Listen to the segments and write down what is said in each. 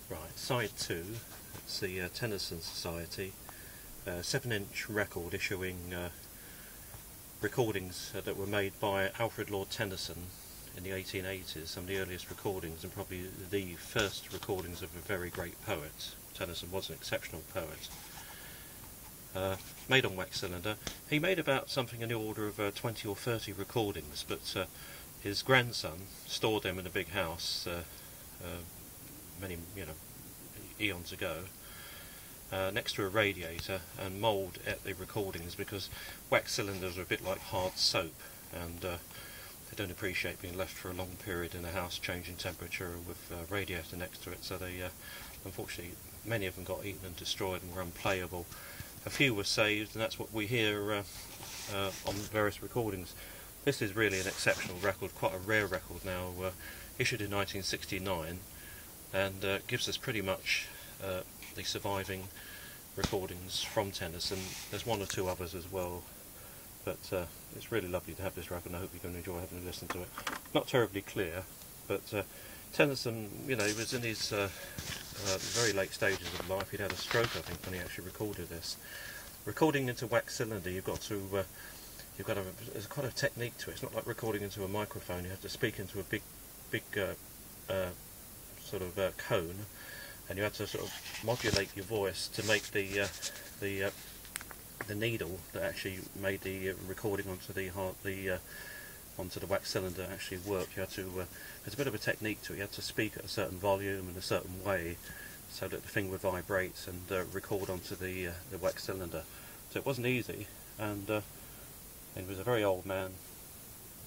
Right, side 2, it's the Tennyson Society, 7-inch record issuing recordings that were made by Alfred Lord Tennyson in the 1880s, some of the earliest recordings and probably the first recordings of a very great poet. Tennyson was an exceptional poet. Made on wax cylinder. He made about something in the order of 20 or 30 recordings, but his grandson stored them in a big house many eons ago, next to a radiator, and mould at the recordings because wax cylinders are a bit like hard soap, and they don't appreciate being left for a long period in a house changing temperature with a radiator next to it, so they unfortunately many of them got eaten and destroyed and were unplayable. A few were saved, and that's what we hear on various recordings. This is really an exceptional record, quite a rare record now, issued in 1969, and gives us pretty much the surviving recordings from Tennyson. There's one or two others as well, but it's really lovely to have this record, and I hope you can enjoy having a listen to it. Not terribly clear, but Tennyson, he was in his very late stages of life. He'd had a stroke, I think, when he actually recorded this. Recording into wax cylinder, there's quite a technique to it. It's not like recording into a microphone. You have to speak into a big sort of cone, and you have to sort of modulate your voice to make the needle that actually made the recording onto the wax cylinder actually work. You had to there's a bit of a technique to it. You had to speak at a certain volume in a certain way so that the thing would vibrate and record onto the wax cylinder. So it wasn't easy, and he was a very old man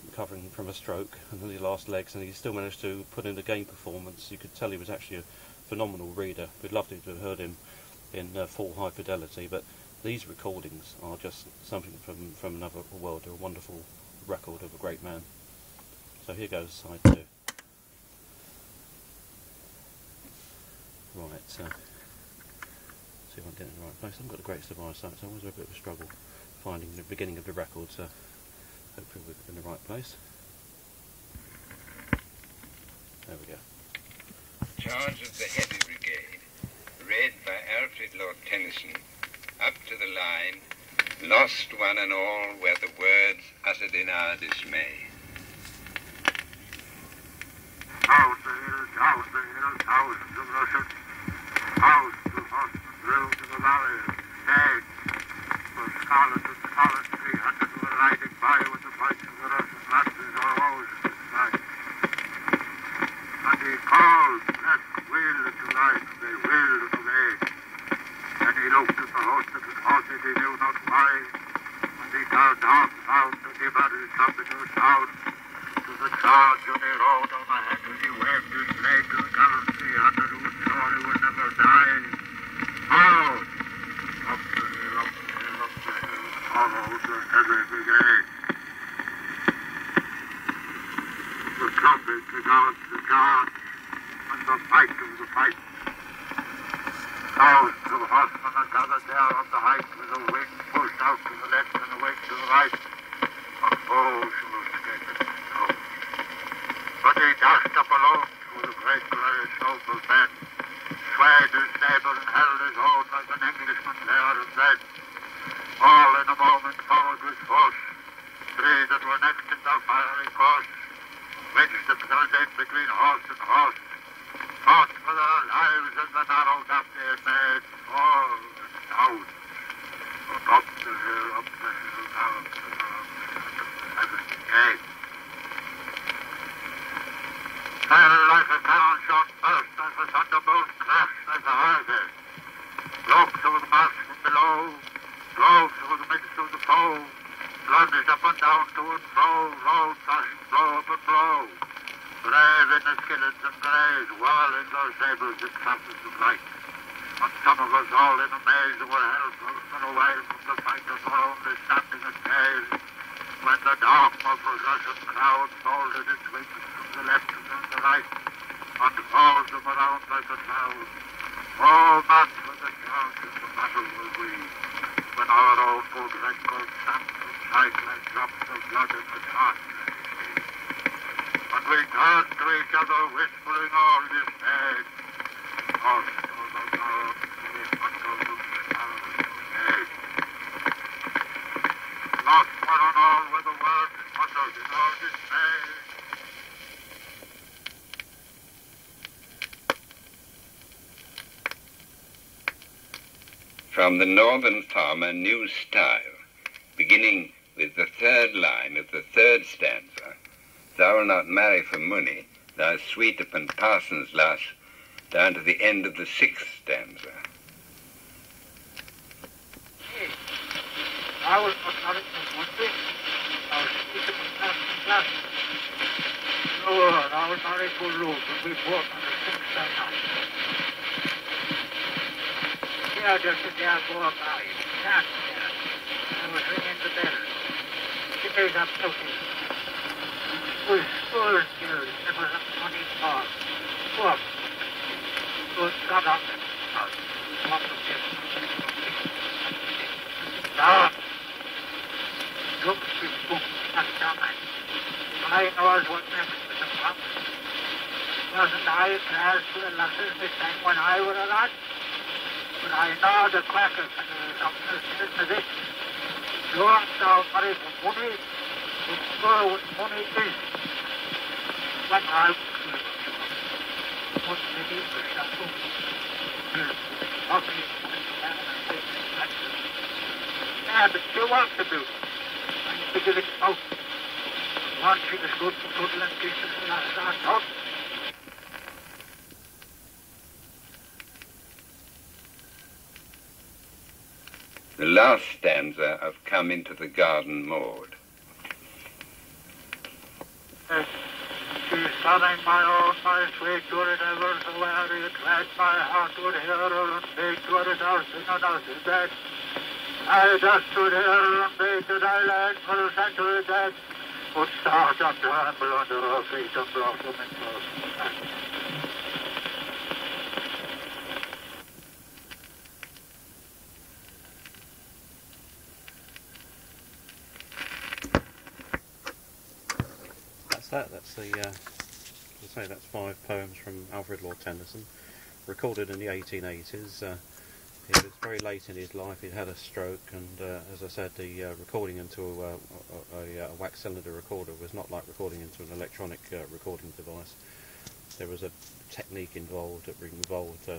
recovering from a stroke and his last legs, and he still managed to put in a game performance. You could tell he was actually a phenomenal reader. We'd love to have heard him in full high fidelity, but these recordings are just something from another world. They're a wonderful record of a great man. So here goes side 2. Right, see if I'm getting in the right place. I haven't got a great survival sight, so I always have a bit of a struggle finding the beginning of the record, so hopefully we're in the right place. There we go. Charge of the Heavy Brigade, read by Alfred Lord Tennyson, up to the line, lost one and all were the words uttered in our dismay. House the hills, house the hills, house the Russian, house the horsemen drilled to the valley, dead, for scarlet and scarlet 300 were riding by with the fight of the Russian lances or rose in his sight. And he called, let will to life, they will to obey. And he looked at the host of his horses, he knew not why, and he turned on found to give out his trumpet or sound. To the charge and he rode on ahead, and he waved his blade to the gallant 300 who swore he would never die. How? Up the hill, up the hill, up the hill, followed the Heavy Brigade. The trumpet began to charge, and the fight of the fight. Thousands of horsemen are gathered there on the height, with a wing pushed out to the left and a wing to the right. A foe shall escape it. But he dashed up alone through the great glorious noble men, swayed his sabre and held his own like an Englishman there and then. All in a moment followed with force, 3 that were next in their fiery course, wedged themselves in between horse and horse, fought for their lives in the narrow gap they had made, all and down, but up the hill, down to the Heavy Brigade. Fell like a cannon shot, burst like a thunderbolt, crashed like a hurricane. Broke through the mass from below, drove through the midst of the foe, plunged up and down to and fro, rolled, flashing blow upon blow. Brave in the skillets and greys, whirling their sabres in classes of light. And some of us all in amaze were helpless and away from the fighters were only standing at gaze, when the dark muffled Russian crowd folded its wings from the left and the right, and followed them around like a cloud. All mad for the charge of the battle will we, when our own good record stands in sight like drops of blood in the dark. And we turned to each other whispering all dismayed, or from the Northern Farmer new style, beginning with the third line of the third stanza, "Thou wilt not marry for money, thou sweet upon parson's lass," down to the end of the sixth stanza. Thou wilt not marry for money, thou sweet upon parson's lass. No, thou wilt marry for love, and we fought on the sixth stanza. Here just a day go by, can't there. I was ringing the bell. She made up notice. Was full still, there was a money for. What? Was got up. What was it? Stop. Look, she's booked. That's coming. I knows what next to the pub. Wasn't I class for the lasses this time when I was a lad? But I know the crackers and the doctors in this. You want thou marry for money? It's sure what money is. What I what the need for something. Yeah, but you want to do. And figure it out. Once you just go to total and pieces and that's not out. The last stanza of Come Into the Garden Mode. She's sunning my own, my sweet good it ever, so where you glad my heart would hear her and beg to her house in a nurse's bed. I just stood here and begged that I laid for a century dead, would start up to tremble under her feet and blossom in blossom. That's the, as I say, that's 5 poems from Alfred Lord Tennyson, recorded in the 1880s. He was very late in his life. He'd had a stroke, and as I said, the recording into a wax cylinder recorder was not like recording into an electronic recording device. There was a technique involved that involved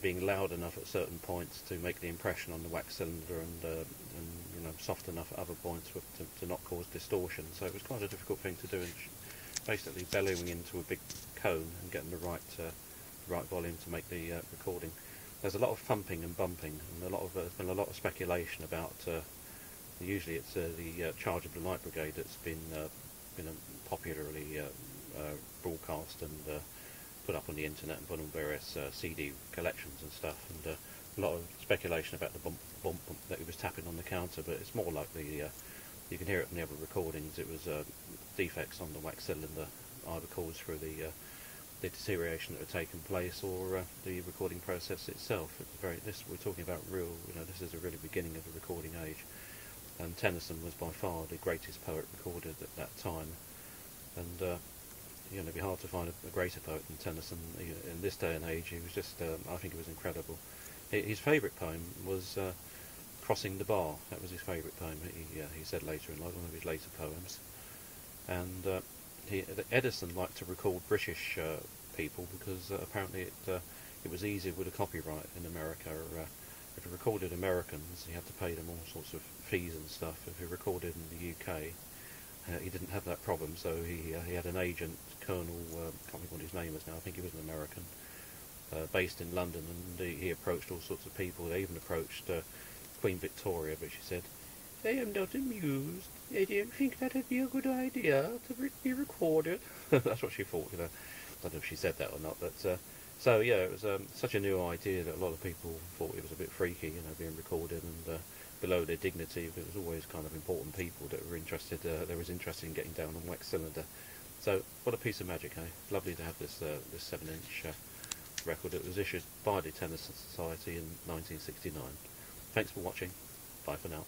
being loud enough at certain points to make the impression on the wax cylinder, and you know, soft enough at other points to not cause distortion. So it was quite a difficult thing to do, and basically bellowing into a big cone and getting the right volume to make the recording. There's a lot of thumping and bumping, and there's been a lot of speculation about. Usually, it's the charge of the Light Brigade that's been popularly broadcast and put up on the internet and put on various CD collections and stuff, and a lot of speculation about the bump that he was tapping on the counter, but it's more like you can hear it from the other recordings. It was defects on the wax cylinder, either caused through the deterioration that had taken place or the recording process itself. We're talking about this is the really beginning of the recording age, and Tennyson was by far the greatest poet recorded at that time, and it'd be hard to find a greater poet than Tennyson in this day and age. He was just, I think it was incredible. His favourite poem was Crossing the Bar. That was his favourite poem. He said later in life, one of his later poems. And Edison liked to record British people because apparently it was easier with a copyright in America. If he recorded Americans, he had to pay them all sorts of fees and stuff. If he recorded in the UK, he didn't have that problem, so he had an agent, Colonel, can't remember what his name is now, I think he was an American, based in London, and he approached all sorts of people. They even approached Queen Victoria, but she said, "I am not amused. I don't think that would be a good idea to be recorded." That's what she thought, I don't know if she said that or not, but so yeah, it was such a new idea that a lot of people thought it was a bit freaky, being recorded and below their dignity. But it was always kind of important people that were interested. They was interested in getting down on wax cylinder. So what a piece of magic, eh? Lovely to have this 7-inch record. It was issued by the Tennyson Society in 1969. Thanks for watching. Bye for now.